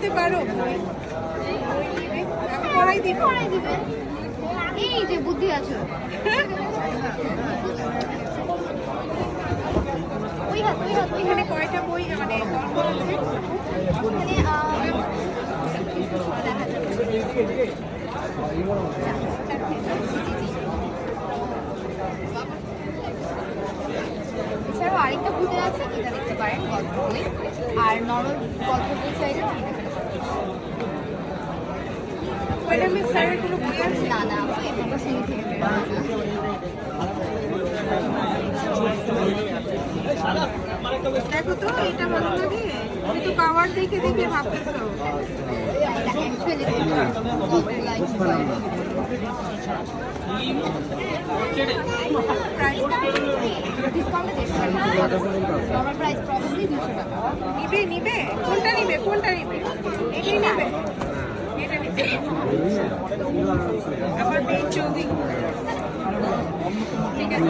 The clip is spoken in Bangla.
দিতে পারো? পড়াই দিবে। এই যে বুদ্ধি আছে। এখানে কয়টা বই মানে গল্প আছে? এছাড়াও আরেকটা বই আছে, এটা দেখতে পারেন, গল্প বই। আর নরমাল গল্প বই চাইলে ম্যাডামের স্যারের কোনো বই আছে? না না, এগুলো সিঁড়ি থেকে বেরোয় না। দেখো তো এটা ভালো লাগে, তুমি তো কাভার দেখে দেখে ভাবতেছো। নিবে নিবে কোনটা নিবে কোনটা নিবে? এটাই নিবে, এটা নিবে। আমার বেঞ্চ ঠিক আছে।